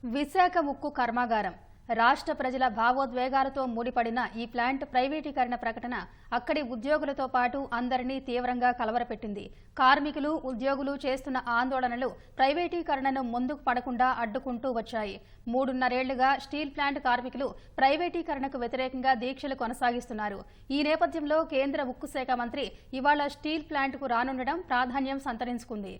విశాఖ ఉక్కు కర్మాగారం రాష్ట్ర ప్రజల భావోద్వేగాలతో ముడిపడిన ఈ ప్లాంట్ ప్రైవేటీకరణ ప్రకటన అక్కడి ఉద్యోగులతో పాటు అందరినీ తీవ్రంగా కలవరపెట్టింది. కార్మికులు, ఉద్యోగులు చేస్తున్న ఆందోళనలు ప్రైవేటీకరణను ముందుకు పడకుండా అడ్డుకుంటూ వచ్చాయి. 3.5 ఏళ్లుగా స్టీల్ ప్లాంట్ కార్మికులు ప్రైవేటీకరణకు వ్యతిరేకంగా దీక్షలు కొనసాగిస్తున్నారు. ఈ నేపథ్యంలో కేంద్ర ఉక్కు శాఖ మంత్రి ఇవాళ స్టీల్ ప్లాంట్కు రానుండడం ప్రాధాన్యం సంతరించుకుంది.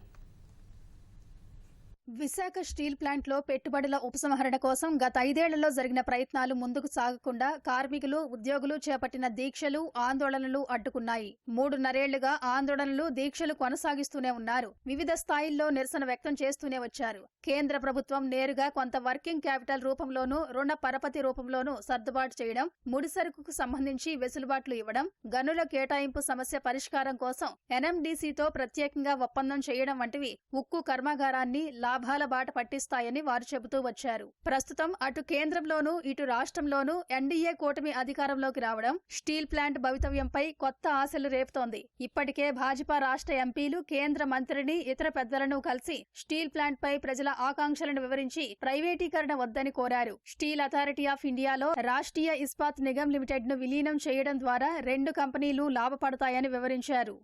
విశాఖ స్టీల్ ప్లాంట్లో పెట్టుబడుల ఉపసంహరణ కోసం గత 5 ఏళ్లలో జరిగిన ప్రయత్నాలు ముందుకు సాగకుండా కార్మికులు, ఉద్యోగులు చేపట్టిన దీక్షలు, ఆందోళనలు అడ్డుకున్నాయి. 3.5 ఏళ్లుగా ఆందోళనలు, దీక్షలు కొనసాగిస్తూనే ఉన్నారు. వివిధ స్థాయిల్లో నిరసన వ్యక్తం చేస్తూనే వచ్చారు. కేంద్ర ప్రభుత్వం నేరుగా కొంత వర్కింగ్ క్యాపిటల్ రూపంలోనూ, రుణ పరపతి రూపంలోనూ సర్దుబాటు చేయడం, ముడిసరుకుకు సంబంధించి వెసులుబాట్లు ఇవ్వడం, గనుల కేటాయింపు సమస్య పరిష్కారం కోసం ఎన్ఎండీసీతో ప్రత్యేకంగా ఒప్పందం చేయడం వంటివి ఉక్కు కర్మాగారాన్ని లాభాల బాట పట్టిస్తాయని వారు చెబుతూ వచ్చారు. ప్రస్తుతం అటు కేంద్రంలోనూ, ఇటు రాష్ట్రంలోనూ ఎన్డీఏ కూటమి అధికారంలోకి రావడం స్టీల్ ప్లాంట్ భవితవ్యంపై కొత్త ఆశలు రేపుతోంది. ఇప్పటికే భాజపా రాష్ట్ర ఎంపీలు కేంద్ర మంత్రిని, ఇతర పెద్దలను కలిసి స్టీల్ ప్లాంట్ పై ప్రజల ఆకాంక్షలను వివరించి ప్రైవేటీకరణ వద్దని కోరారు. స్టీల్ అథారిటీ ఆఫ్ ఇండియాలో రాష్ట్రీయ ఇస్పాత్ నిగమ్ లిమిటెడ్ ను విలీనం చేయడం ద్వారా 2 కంపెనీలు లాభపడతాయని వివరించారు.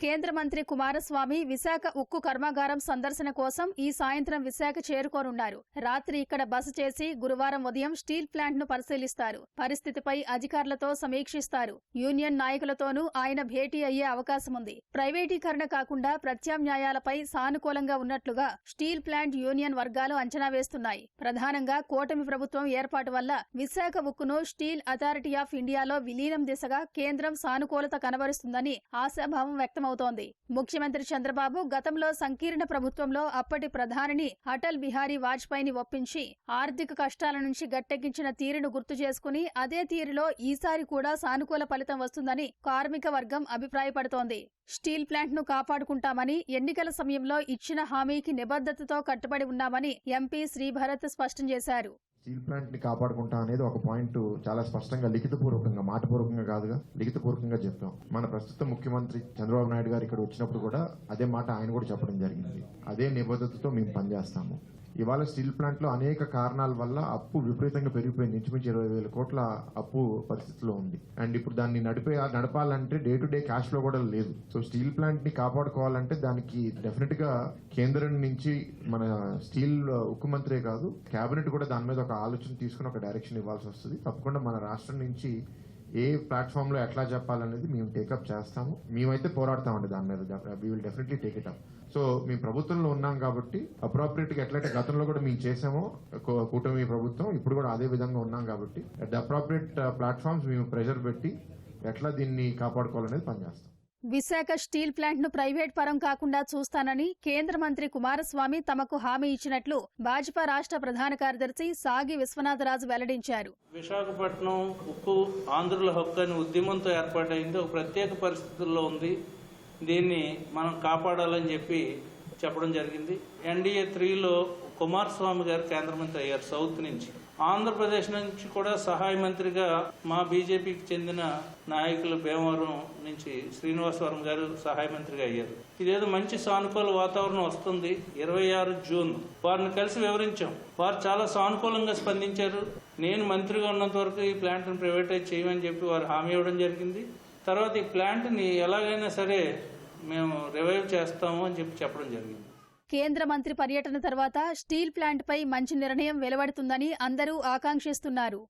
కేంద్ర మంత్రి కుమారస్వామి విశాఖ ఉక్కు కర్మాగారం సందర్శన కోసం ఈ సాయంత్రం విశాఖ చేరుకోనున్నారు. రాత్రి ఇక్కడ బస చేసి గురువారం ఉదయం స్టీల్ ప్లాంట్ ను పరిశీలిస్తారు. పరిస్థితిపై అధికారులతో సమీక్షిస్తారు. యూనియన్ నాయకులతోనూ ఆయన భేటీ అయ్యే అవకాశముంది. ప్రైవేటీకరణ కాకుండా ప్రత్యామ్నాయాలపై సానుకూలంగా ఉన్నట్లుగా స్టీల్ ప్లాంట్ యూనియన్ వర్గాలు అంచనా వేస్తున్నాయి. ప్రధానంగా కూటమి ప్రభుత్వం ఏర్పాటు వల్ల విశాఖ ఉక్కును స్టీల్ అథారిటీ ఆఫ్ ఇండియాలో విలీనం దిశగా కేంద్రం సానుకూలత కనబరుస్తుందని ఆశాభావం వ్యక్తమవుతోంది. ముఖ్యమంత్రి చంద్రబాబు గతంలో సంకీర్ణ ప్రభుత్వంలో అప్పటి ప్రధానిని అటల్ బిహారీ వాజ్పేయిని ఒప్పించి ఆర్థిక కష్టాల నుంచి గట్టెక్కించిన తీరును గుర్తు చేసుకుని అదే తీరులో ఈసారి కూడా సానుకూల ఫలితం వస్తుందని కార్మిక వర్గం అభిప్రాయపడుతోంది. స్టీల్ ప్లాంట్ ను కాపాడుకుంటామని, ఎన్నికల సమయంలో ఇచ్చిన హామీకి నిబద్ధతతో కట్టుబడి ఉన్నామని ఎంపీ శ్రీభరత్ స్పష్టం చేశారు. స్టీల్ ప్లాంట్ ని కాపాడుకుంటా అనేది ఒక పాయింట్ చాలా స్పష్టంగా లిఖితపూర్వకంగా, మాటపూర్వకంగా కాదుగా లిఖితపూర్వకంగా చెప్పాం. మన ప్రస్తుత ముఖ్యమంత్రి చంద్రబాబు నాయుడు గారు ఇక్కడ వచ్చినప్పుడు కూడా అదే మాట ఆయన కూడా చెప్పడం జరిగింది. అదే నిబద్ధతతో మేము పనిచేస్తాము. ఇవాళ స్టీల్ ప్లాంట్ లో అనేక కారణాల వల్ల అప్పు విపరీతంగా పెరిగిపోయింది. ఇంచుమించు 20,000 కోట్ల అప్పు పరిస్థితిలో ఉంది. అండ్ ఇప్పుడు దాన్ని నడపాలంటే day to day cash flow కూడా లేదు. సో స్టీల్ ప్లాంట్ ని కాపాడుకోవాలంటే దానికి డెఫినెట్ గా కేంద్రం నుంచి మన స్టీల్ ఉక్కు మంత్రే కాదు, కేబినెట్ కూడా దాని మీద ఒక ఆలోచన తీసుకుని ఒక డైరెక్షన్ ఇవ్వాల్సి వస్తుంది. తప్పకుండా మన రాష్ట్రం నుంచి ఏ ప్లాట్ఫామ్ లో ఎట్లా చెప్పాలనేది మేము టేకప్ చేస్తాము. మేమైతే పోరాడతామండి దాని మీద. We will definitely take it up. So మేము ప్రభుత్వంలో ఉన్నాం కాబట్టి అప్రోప్రియేట్ గా ఎట్లయితే గతంలో కూడా మేము చేసామో కూటమి ప్రభుత్వం, ఇప్పుడు కూడా అదే విధంగా ఉన్నాం కాబట్టి అట్ ద అప్రోప్రియేట్ ప్లాట్ఫామ్స్ మేము ప్రెషర్ పెట్టి ఎట్లా దీన్ని కాపాడుకోవాలనేది పనిచేస్తాం. విశాఖ స్టీల్ ప్లాంట్ ను ప్రైవేట్ పరం కాకుండా చూస్తానని కేంద్ర మంత్రి కుమారస్వామి తమకు హామీ ఇచ్చినట్లు భాజపా రాష్ట్ర ప్రధాన కార్యదర్శి సాగి విశ్వనాథరాజు వెల్లడించారు. విశాఖపట్నం ఉక్కు ఆంధ్రుల హక్కు అనే ఉద్యమంతో ఏర్పాటైంది. ఒక ప్రత్యేక పరిస్థితుల్లో ఉంది. దీన్ని మనం కాపాడాలని చెప్పడం జరిగింది. ఎన్డీఏ 3లో కుమారస్వామి గారు కేంద్ర మంత్రి అయ్యారు సౌత్ నుంచి. ఆంధ్రప్రదేశ్ నుంచి కూడా సహాయ మంత్రిగా మా బీజేపీకి చెందిన నాయకులు భీమవరం నుంచి శ్రీనివాసవరం గారు సహాయ మంత్రిగా అయ్యారు. ఇదేదో మంచి సానుకూల వాతావరణం వస్తుంది. 26 జూన్ వారిని కలిసి వివరించాం. వారు చాలా సానుకూలంగా స్పందించారు. నేను మంత్రిగా ఉన్నంత వరకు ఈ ప్లాంట్ ని ప్రైవేటైజ్ చేయమని చెప్పి వారు హామీ ఇవ్వడం జరిగింది. తర్వాత ఈ ప్లాంట్ ని ఎలాగైనా సరే మేము రివైవ్ చేస్తాము అని చెప్పడం జరిగింది. కేంద్ర మంత్రి పర్యటన తర్వాత స్టీల్ ప్లాంట్ పై మంచి నిర్ణయం వెలువడుతుందని అందరూ ఆకాంక్షిస్తున్నారు.